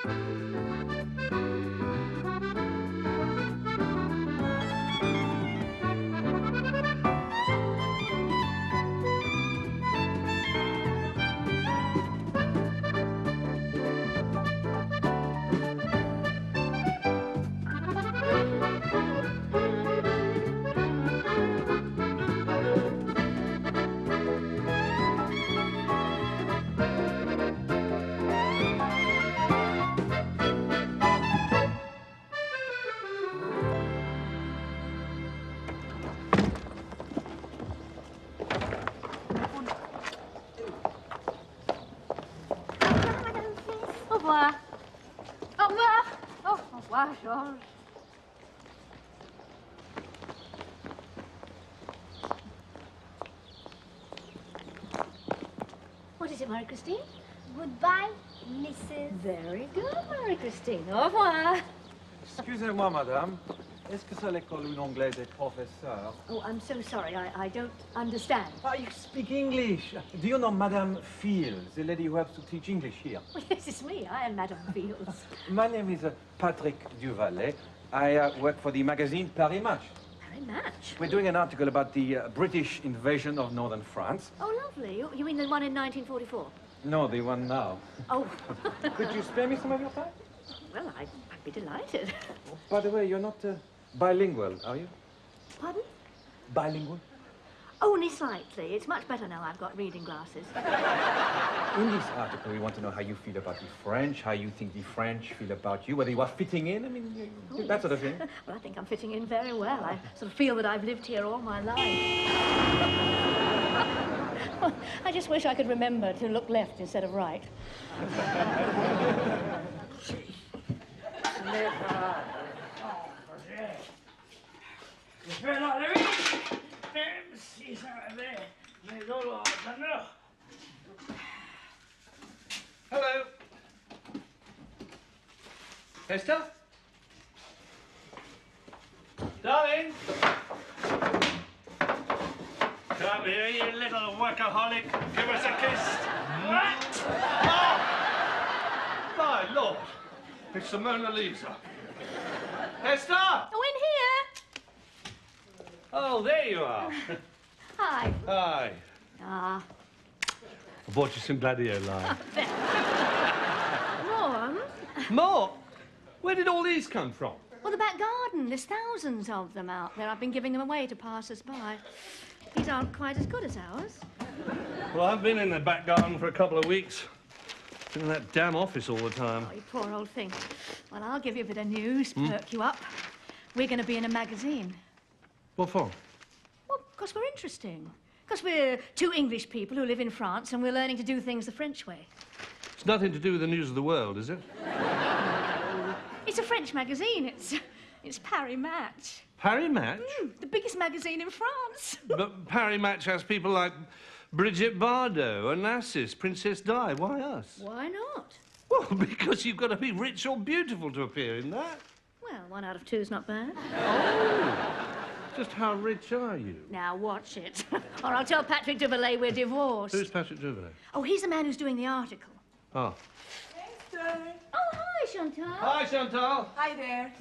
Au revoir. Au revoir. Oh, au revoir, Georges. What is it, Marie-Christine? Goodbye, Mrs. Very good, Marie-Christine. Au revoir. Excusez-moi, madame. Est-ce que c'est l'école où l'anglais est professeur? Oh, I'm so sorry. I don't understand. Ah, you speak English. Do you know Madame Fields, the lady who helps to teach English here? Well, yes, it's me. I am Madame Fields. My name is Patrick Duvalet. I work for the magazine Paris Match. Paris Match? We're doing an article about the British invasion of northern France. Oh, lovely. You mean the one in 1944? No, the one now. Oh. Could you spare me some of your time? Well, I'd be delighted. Oh, by the way, you're not bilingual, are you? Pardon? Bilingual? Only slightly. It's much better now I've got reading glasses. In this article, we want to know how you feel about the French, how you think the French feel about you, whether you are fitting in, I mean, that sort of thing. Well, I think I'm fitting in very well. I sort of feel that I've lived here all my life. I just wish I could remember to look left instead of right. Hello. Esther? Darling? Come here, you little workaholic. Give us a kiss. What? Oh! My Lord. It's the Mona Lisa. Esther! Oh, in here! Oh, there you are. Hi. Hi. Ah. I bought you some Gladio line. Warm? More? Where did all these come from? Well, the back garden. There's thousands of them out there. I've been giving them away to passers-by. These aren't quite as good as ours. Well, I've been in the back garden for a couple of weeks. Been in that damn office all the time. Oh, you poor old thing. Well, I'll give you a bit of news, perk you up. We're going to be in a magazine. What for? Well, because we're interesting. Because we're two English people who live in France and we're learning to do things the French way. It's nothing to do with the news of the world, is it? It's a French magazine. It's Paris Match. Paris Match? The biggest magazine in France. But Paris Match has people like Brigitte Bardot, Onassis, Princess Di. Why us? Why not? Well, because you've got to be rich or beautiful to appear in that. Well, 1 out of 2 is not bad. Oh. Just how rich are you? Now, watch it. Or I'll tell Patrick Duvalet we're divorced. Who's Patrick Duvalet? Oh, he's the man who's doing the article. Oh. Esther. Oh, hi, Chantal. Hi, Chantal. Hi there.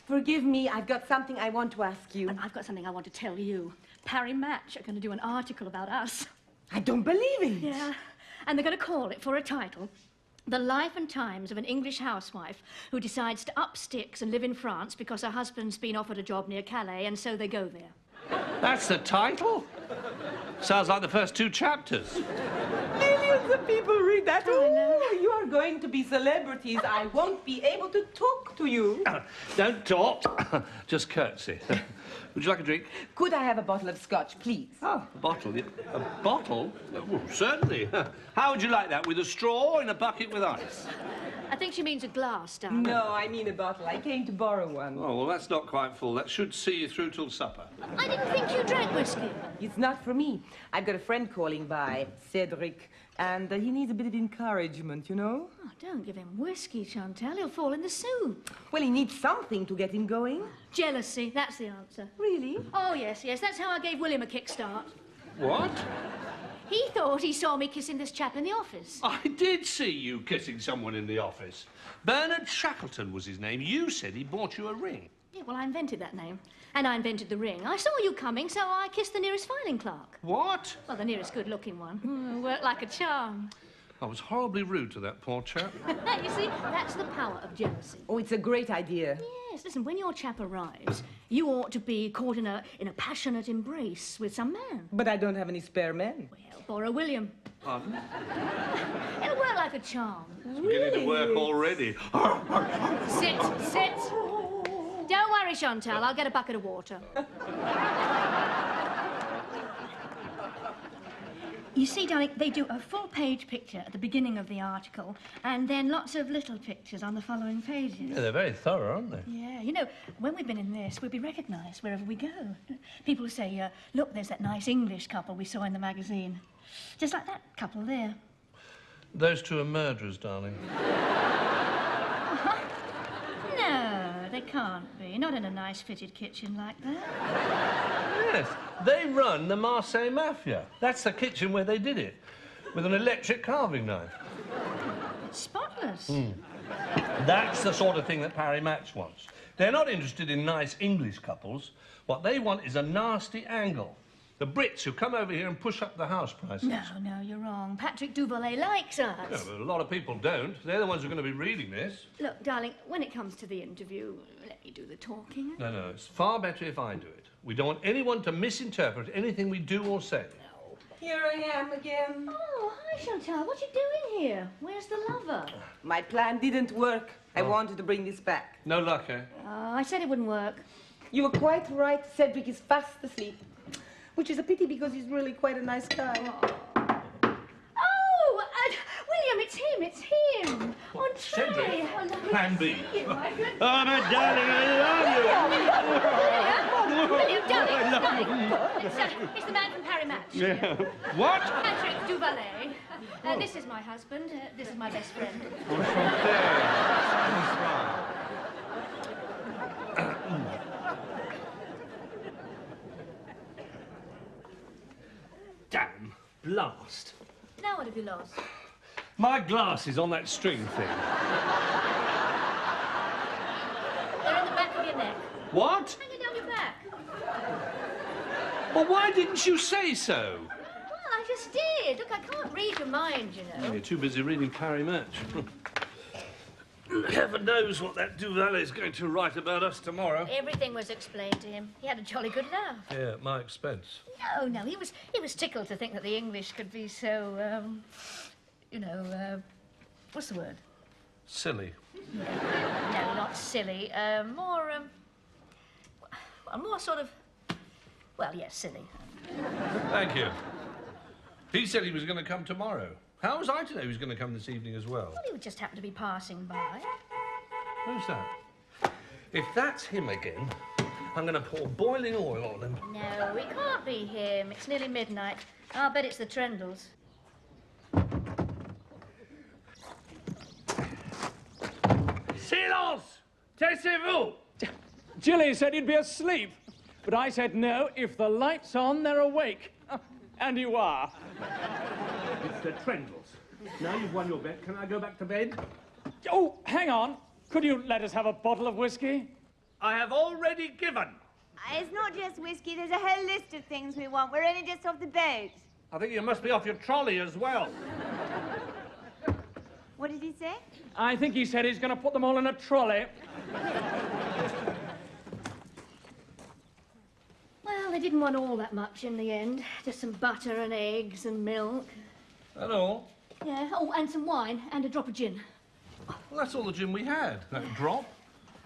Forgive me, I've got something I want to ask you. And I've got something I want to tell you. Paris Match are going to do an article about us. I don't believe it. Yeah. And they're going to call it, for a title, The Life and Times of an English Housewife Who Decides to Up Sticks and Live in France because her husband's been offered a job near Calais, and so they go there. That's the title? Sounds like the first 2 chapters. Millions of people read that. I know. Oh, you are going to be celebrities. I won't be able to talk to you. Don't talk. Just curtsy. Would you like a drink? Could I have a bottle of scotch, please? Oh, a bottle. A bottle? Oh, certainly. How would you like that? With a straw or in a bucket with ice? I think she means a glass, darling. No, I mean a bottle. I came to borrow one. Oh, well, that's not quite full. That should see you through till supper. I didn't think you drank whiskey. It's not for me. I've got a friend calling by, Cedric, and he needs a bit of encouragement, you know? Oh, don't give him whiskey, Chantal. He'll fall in the soup. Well, he needs something to get him going. Jealousy, that's the answer. Really? Oh, yes, yes. That's how I gave William a kickstart. What? He thought he saw me kissing this chap in the office. I did see you kissing someone in the office. Bernard Shackleton was his name. You said he bought you a ring. Yeah, well, I invented that name. And I invented the ring. I saw you coming, so I kissed the nearest filing clerk. What? Well, the nearest good-looking one. Worked like a charm. I was horribly rude to that poor chap. You see, that's the power of jealousy. Oh, it's a great idea. Yes, listen, when your chap arrives, you ought to be caught in a passionate embrace with some man. But I don't have any spare men. Well, borrow William. Pardon? It'll work like a charm. It's beginning to work already. Sit, sit. Don't worry, Chantal, I'll get a bucket of water. You see, darling, they do a full-page picture at the beginning of the article, and then lots of little pictures on the following pages. Yeah, they're very thorough, aren't they? Yeah, you know, when we've been in this, we'll be recognised wherever we go. People say, look, there's that nice English couple we saw in the magazine. Just like that couple there. Those two are murderers, darling. No, they can't be. Not in a nice fitted kitchen like that. Yes, they run the Marseille Mafia. That's the kitchen where they did it, with an electric carving knife. It's spotless. That's the sort of thing that Parry Match wants. They're not interested in nice English couples. What they want is a nasty angle. The Brits who come over here and push up the house prices. No, you're wrong. Patrick Duvalet likes us. Yeah, but a lot of people don't. They're the ones who are going to be reading this. Look, darling, when it comes to the interview, let me do the talking. No, it's far better if I do it. We don't want anyone to misinterpret anything we do or say. Here I am again. Oh, hi, Chantal. What you doing here? Where's the lover? My plan didn't work. I wanted to bring this back. No luck, eh? I said it wouldn't work. You were quite right. Cedric is fast asleep. Which is a pity because he's really quite a nice guy. Oh, William, it's him. On Cedric? Oh, no. Plan B. You, my good Oh, my darling, I love William, darling. It's the man from Parry Match. you. What? Patrick Duvalet. This is my husband. This is my best friend. Damn blast. Now what have you lost? My glasses on that string thing. They're in the back of your neck. What? Hanging down your back. Well, why didn't you say so? Well, I just did. Look, I can't read your mind, you know. You're too busy reading Parry Match. Heaven knows what that Duvalet's going to write about us tomorrow. Everything was explained to him. He had a jolly good laugh. Yeah, at my expense. No, he was tickled to think that the English could be so, what's the word? Silly. No, not silly. More sort of, well, yes, silly. Thank you. He said he was going to come tomorrow. How was I to know he was going to come this evening as well? Well, he would just happen to be passing by. Who's that? If that's him again, I'm going to pour boiling oil on him. No, it can't be him. It's nearly midnight. I'll bet it's the Trendles. Silence! Taisez-vous! Jilly said you'd be asleep, but I said no, if the light's on, they're awake. And you are. It's the Trendles. Now you've won your bet, can I go back to bed? Oh, hang on. Could you let us have a bottle of whiskey? I have already given. It's not just whiskey, there's a whole list of things we want. We're only just off the boat. I think you must be off your trolley as well. What did he say? I think he said he's going to put them all in a trolley. Well, they didn't want all that much in the end. Just some butter and eggs and milk. That all? Yeah, oh, and some wine and a drop of gin. Well, that's all the gin we had, that drop.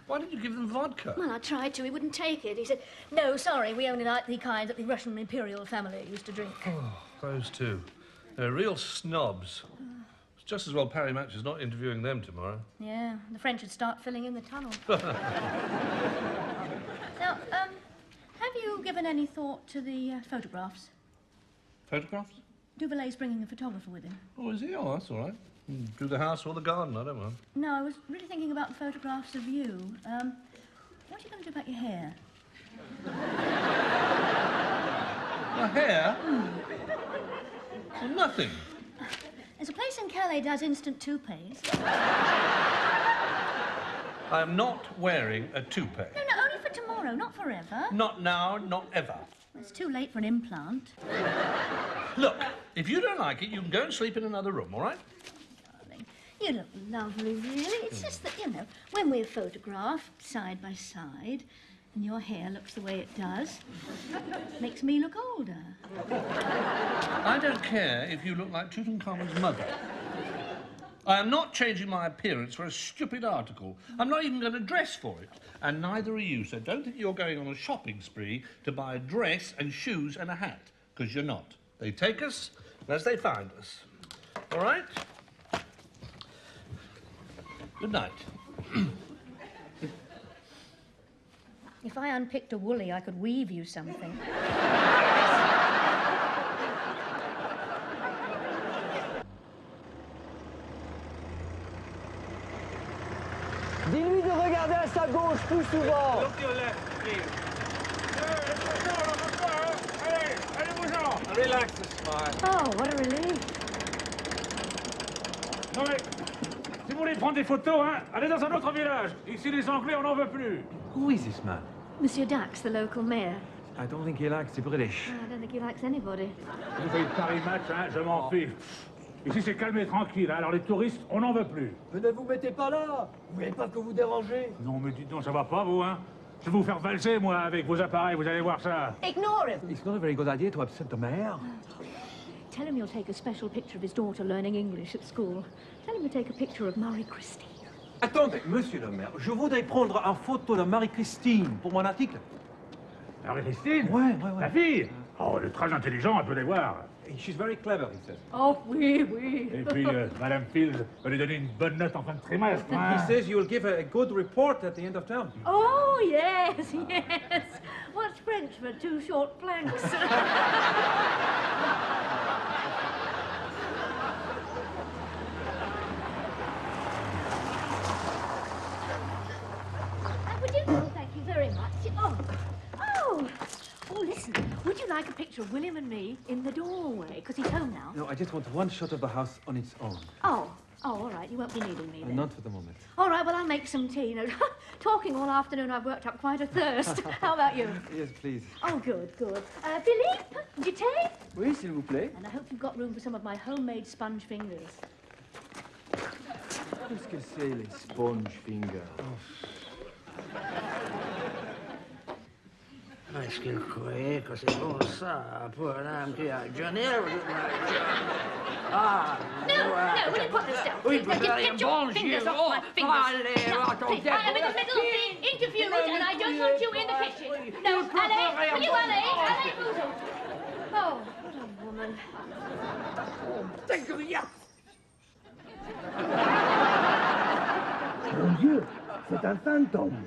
Why didn't you give them vodka? Well, I tried to. He wouldn't take it. He said, no, sorry, we only like the kind that the Russian imperial family used to drink. Oh, those two. They're real snobs. It's just as well Parry Match is not interviewing them tomorrow. Yeah, the French would start filling in the tunnel. Now, have you given any thought to the photographs? Photographs? Duvalet's bringing a photographer with him. Oh, is he? Oh, that's all right. Do the house or the garden, I don't mind. No, I was really thinking about the photographs of you. What are you going to do about your hair? My hair? Well, nothing. There's a place in Calais does instant toupees. I am not wearing a toupee. No, only for tomorrow, not forever. Not now, not ever. It's too late for an implant. Look, if you don't like it, you can go and sleep in another room, all right? Darling, you look lovely, really. It's just that, you know, when we're photographed side by side and your hair looks the way it does, makes me look older. I don't care if you look like Tutankhamun's mother. I am not changing my appearance for a stupid article. I'm not even going to dress for it. And neither are you, so don't think you're going on a shopping spree to buy a dress and shoes and a hat, because you're not. They take us as they find us. All right? Good night. If I unpicked a woolly, I could weave you something. Dis-lui de regarder à sa gauche plus souvent. Look to your left, please. Allez, bougeons. Relax and smile. Oh, what a relief. Non mais, si vous voulez prendre des photos, hein, allez dans un autre village. Ici, les Anglais, on n'en veut plus. Who is this man? Monsieur Dax, the local mayor. I don't think he likes the British. I don't think he likes anybody. Vous faites Paris Match, hein, je m'en fiche. Ici, c'est calme et tranquille, hein, alors les touristes, on n'en veut plus. Mais ne vous mettez pas là. Vous voulez pas que vous dérangez. Non, mais dites donc, ça va pas, vous, hein? Je vais vous faire valser, moi, avec vos appareils, vous allez voir ça. Ignore him. It's not a very good idea to upset the mayor. Tell him you'll take a special picture of his daughter learning English at school. Tell him to take a picture of Marie-Christine. Attendez, monsieur le maire, je voudrais prendre en photo de Marie-Christine pour mon article. Marie-Christine? Ouais. La fille? Oh, elle est très intelligente, vous allez voir. She's very clever, he says. Oh, oui, oui. Et puis, Madame Fields va lui donner une bonne note en fin de trimestre. Hein? He says you will give her a good report at the end of term. Oh, yes, yes. What's French for two short planks? Would you? Oh, thank you very much. Oh, listen. Would you like a picture of William and me in the doorway? Because he's home now. No, I just want one shot of the house on its own. Oh, all right. You won't be needing me then. Not for the moment. All right, well, I'll make some tea. You know, talking all afternoon, I've worked up quite a thirst. How about you? Yes, please. Oh, good. Philippe, du thé? Oui, s'il vous plaît. And I hope you've got room for some of my homemade sponge fingers. Qu'est-ce que c'est, les sponge fingers? Est-ce qu'il croyait que c'est bon ça pour un homme qui a Genève? Ah, No, will you put this down? Oui, Now, get your bon fingers Dieu. off my fingers. Allez, Now, attendez. please, I am in the middle of being interviewed and I don't want you in the kitchen. No, allez, will you, allez, bouge. Oh, what a woman. Mon Dieu, c'est un fantôme.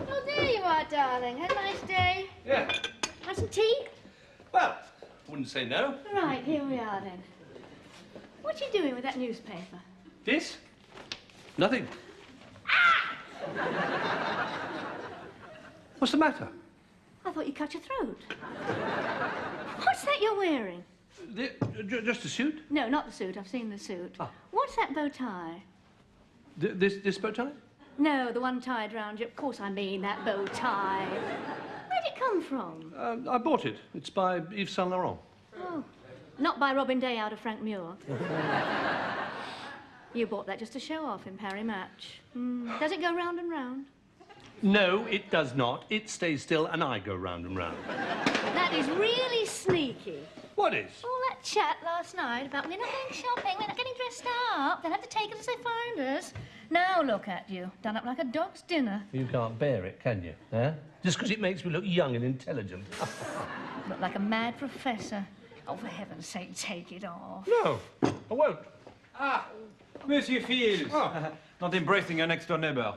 Oh, there you are, darling. Had a nice day. Yeah. Have some tea? Well, wouldn't say no. Right, here we are then. What you doing with that newspaper? This? Nothing. What's the matter? I thought you cut your throat. What's that you're wearing? Just a suit? No, not the suit. I've seen the suit. Ah. What's that bow tie? This bow tie? No, the one tied round you. Of course I mean that bow tie. Where'd it come from? I bought it. It's by Yves Saint Laurent. Oh, not by Robin Day out of Frank Muir. You bought that just to show off in Parry Match. Does it go round and round? No, it does not. It stays still and I go round and round. That is really sneaky. What is? All that chat last night about we're not going shopping, we're not getting dressed up, they'll have to take us as they find us. Now look at you, done up like a dog's dinner. You can't bear it, can you? Huh? Just because it makes me look young and intelligent. Look like a mad professor. Oh, for heaven's sake, take it off. No, I won't. Monsieur Fields. Not embracing your next door neighbor.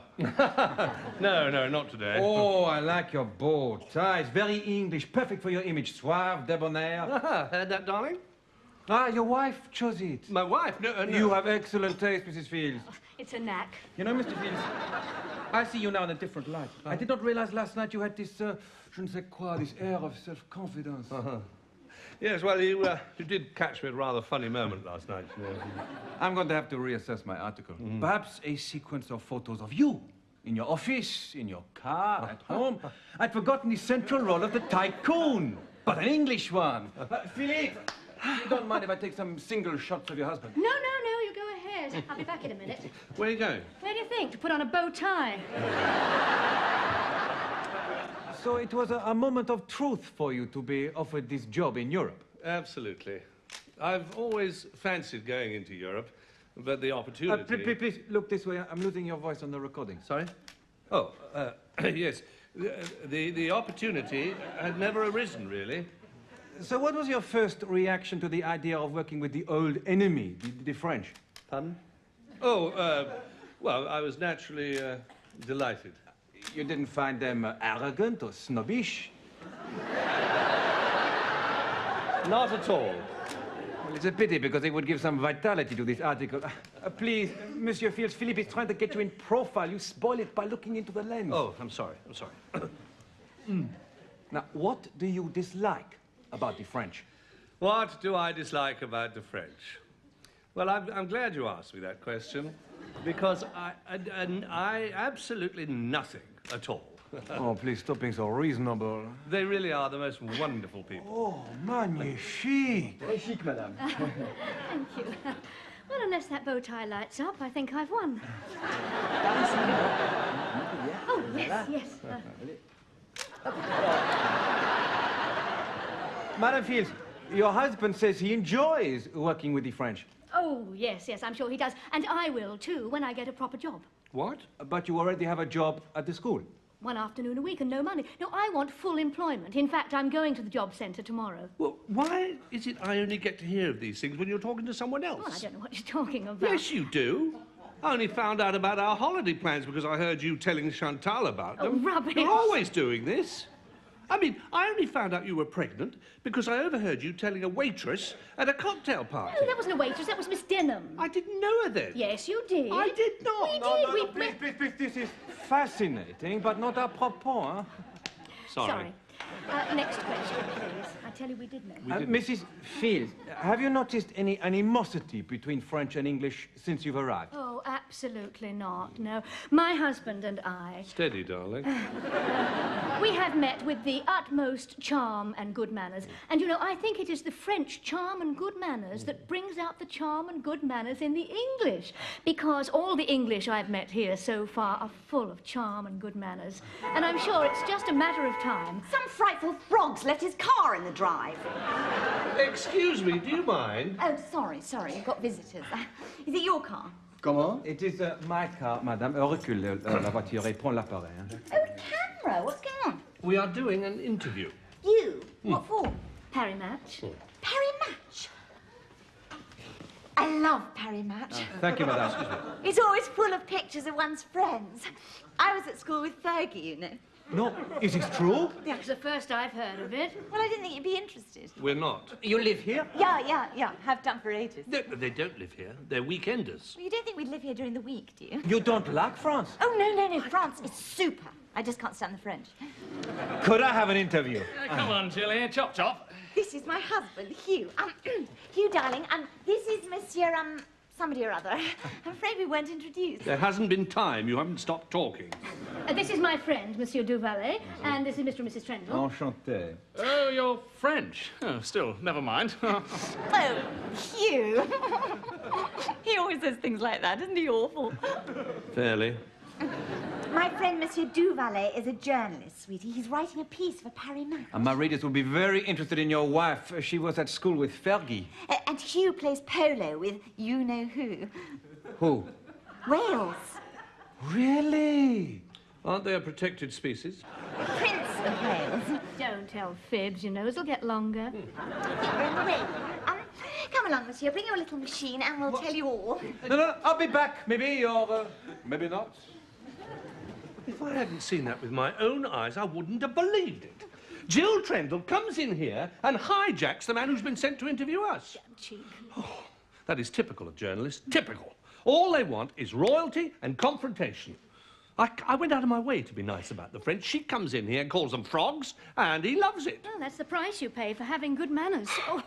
No, not today. Oh, I like your bow tie. It's very English, perfect for your image. Suave, debonair. Heard that, darling? Ah, your wife chose it. My wife? No, no. You have excellent taste, Mrs. Fields. It's a knack. You know, Mr. Fields, I see you now in a different light. I did not realize last night you had this, je ne sais quoi, this air of self-confidence. Yes, well, you did catch me at a rather funny moment last night. You know. I'm going to have to reassess my article. Perhaps a sequence of photos of you. In your office, in your car, at home. I'd forgotten the central role of the tycoon. But an English one. Philippe, you don't mind if I take some single shots of your husband? No, you go ahead. I'll be back in a minute. Where are you going? Where do you think? To put on a bow tie. So it was a moment of truth for you to be offered this job in Europe? Absolutely. I've always fancied going into Europe, but the opportunity... Please, look this way. I'm losing your voice on the recording. Sorry? Oh, yes. The opportunity had never arisen, really. So what was your first reaction to the idea of working with the old enemy, the French? Pardon? Oh, well, I was naturally delighted. You didn't find them arrogant or snobbish? Not at all. Well, it's a pity, because it would give some vitality to this article. Please, Monsieur Fields, Philippe is trying to get you in profile. You spoil it by looking into the lens. Oh, I'm sorry. Now, what do you dislike about the French? What do I dislike about the French? Well, I'm glad you asked me that question, because I absolutely nothing at all. Oh, please stop being so reasonable. They really are the most wonderful people. Oh, magnifique. Très chic, madame. Thank you. Well, unless that bow tie lights up, I think I've won. Oh, yes. Madam Fields, your husband says he enjoys working with the French. Oh, yes, I'm sure he does. And I will, too, when I get a proper job. What? But you already have a job at the school. One afternoon a week and no money. No, I want full employment. In fact, I'm going to the job centre tomorrow. Well, why is it I only get to hear of these things when you're talking to someone else? Well, I don't know what you're talking about. Yes, you do. I only found out about our holiday plans because I heard you telling Chantal about them. Oh, rubbish. You're always doing this. I mean, I only found out you were pregnant because I overheard you telling a waitress at a cocktail party. No, that wasn't a waitress. That was Miss Denham. I didn't know her then. Yes, you did. I did not. We did. Please, this is fascinating, but not apropos, huh? Sorry. Next question, please. I tell you, we did know. Mrs. Fields, have you noticed any animosity between French and English since you've arrived? Oh, absolutely not, no. My husband and I... Steady, darling. We have met with the utmost charm and good manners. And, you know, I think it is the French charm and good manners that brings out the charm and good manners in the English. Because all the English I've met here so far are full of charm and good manners. And I'm sure it's just a matter of time. Some frightful frogs left his car in the drive. Excuse me, do you mind? Oh, sorry, you've got visitors. Is it your car? Comment? It is my car, madame. Recule la voiture et prends l'appareil. Oh, a camera. What's going on? We are doing an interview. You? What for? Parry match. Parry match. I love Parry match. Thank you, madame. It's always full of pictures of one's friends. I was at school with Fergie, you know. No, is this true? It's the first I've heard of it. Well, I didn't think you'd be interested. We're not. You live here? Yeah. Have done for ages. No, they don't live here. They're weekenders. Well, you don't think we'd live here during the week, do you? You don't like France? Oh, no. France is super. I just can't stand the French. Could I have an interview? Come on, Jilly, chop. This is my husband, Hugh. Hugh, darling, this is Monsieur, somebody or other. I'm afraid we weren't introduced. There hasn't been time. You haven't stopped talking. This is my friend, Monsieur Duvalet, and this is Mr. and Mrs. Trendle. Enchanté. Oh, you're French. Oh, still, never mind. Oh, Hugh. He always says things like that, isn't he awful? Fairly. My friend, Monsieur Duvalet, is a journalist, sweetie. He's writing a piece for Parry Match. My readers will be very interested in your wife. She was at school with Fergie. And Hugh plays polo with you-know-who. Who? Whales. Really? Aren't they a protected species? Prince of Wales. Don't tell fibs, you know, it'll get longer. We're in the rain. Come along, monsieur. Bring your little machine and we'll tell you all. No, I'll be back. Maybe, or maybe not. If I hadn't seen that with my own eyes, I wouldn't have believed it. Jill Trendle comes in here and hijacks the man who's been sent to interview us. Cheek. That is typical of journalists. Typical. All they want is royalty and confrontation. I went out of my way to be nice about the French. She comes in here and calls them frogs, and he loves it. Well, that's the price you pay for having good manners. Oh,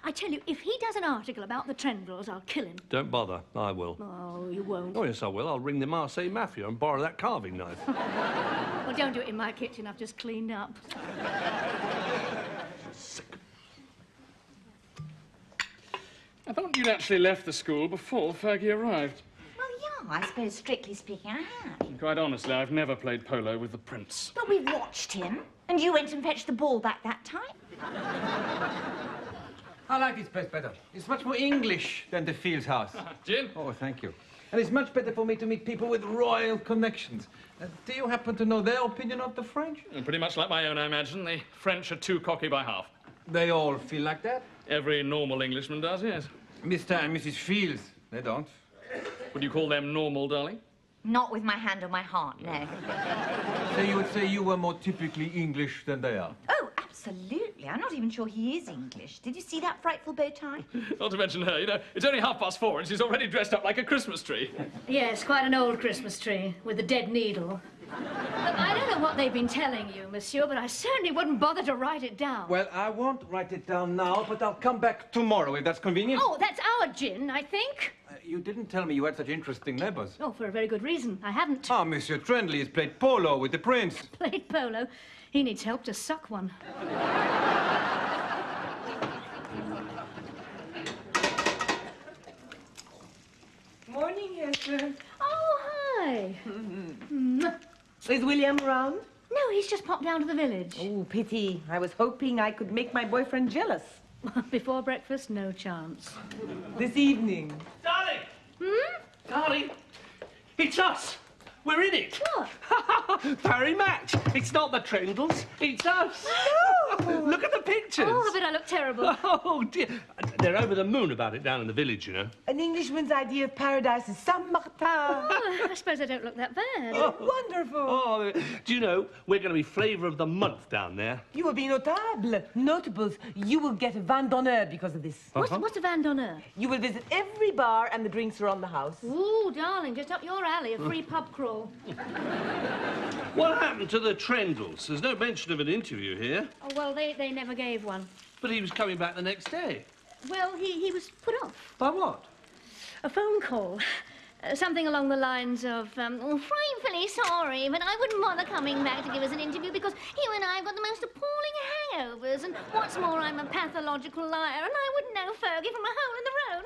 I tell you, if he does an article about the Trendles, I'll kill him. Don't bother. I will. Oh, you won't. Oh, yes, I will. I'll ring the Marseille Mafia and borrow that carving knife. Well, don't do it in my kitchen. I've just cleaned up. I thought you'd actually left the school before Fergie arrived. Well, yeah, I suppose, strictly speaking, I have. And quite honestly, I've never played polo with the Prince. But we watched him, and you went and fetched the ball back that time. I like this place better. It's much more English than the Fields house. Jim? Oh, thank you. And it's much better for me to meet people with royal connections. Do you happen to know their opinion of the French? Pretty much like my own, I imagine. The French are too cocky by half. They all feel like that? Every normal Englishman does, yes. Mr. and Mrs. Fields, they don't. Would you call them normal, darling? Not with my hand on my heart, no. So you would say you were more typically English than they are? Oh, absolutely. I'm not even sure he is English. Did you see that frightful bow tie? Not to mention her, you know, it's only 4:30 and she's already dressed up like a Christmas tree. Yes, quite an old Christmas tree with a dead needle. Look, I don't know what they've been telling you, monsieur, but I certainly wouldn't bother to write it down. Well, I won't write it down now, but I'll come back tomorrow if that's convenient. Oh, that's our gin, I think. You didn't tell me you had such interesting neighbors. Oh, for a very good reason. I haven't. Ah, Monsieur Trendley has played polo with the Prince. Played polo. He needs help to suck one. Morning, Hester. Oh, hi. Is William around? No, he's just popped down to the village. Oh, pity. I was hoping I could make my boyfriend jealous. Before breakfast, no chance. This evening. Darling! Darling! It's us! We're in it! What? Very match! It's not the Trendles, it's us! No! Look at the pictures! Oh, I bet I look terrible. Oh, dear. They're over the moon about it down in the village, you know. An Englishman's idea of paradise is Saint-Martin. Oh, I suppose I don't look that bad. Wonderful. Oh, do you know, we're going to be flavour of the month down there. You will be notable. Notables. You will get a Van d'honneur because of this. What's a Van d'honneur? You will visit every bar and the drinks are on the house. Ooh, darling, just up your alley, a free pub crawl. What happened to the Trendles? There's no mention of an interview here. Oh, well, they never gave one. But he was coming back the next day. Well, he was put off. By what? A phone call. Something along the lines of, frightfully sorry, but I wouldn't bother coming back to give us an interview because you and I have got the most appalling hangovers, and what's more, I'm a pathological liar, and I wouldn't know Fergie from a hole in the road.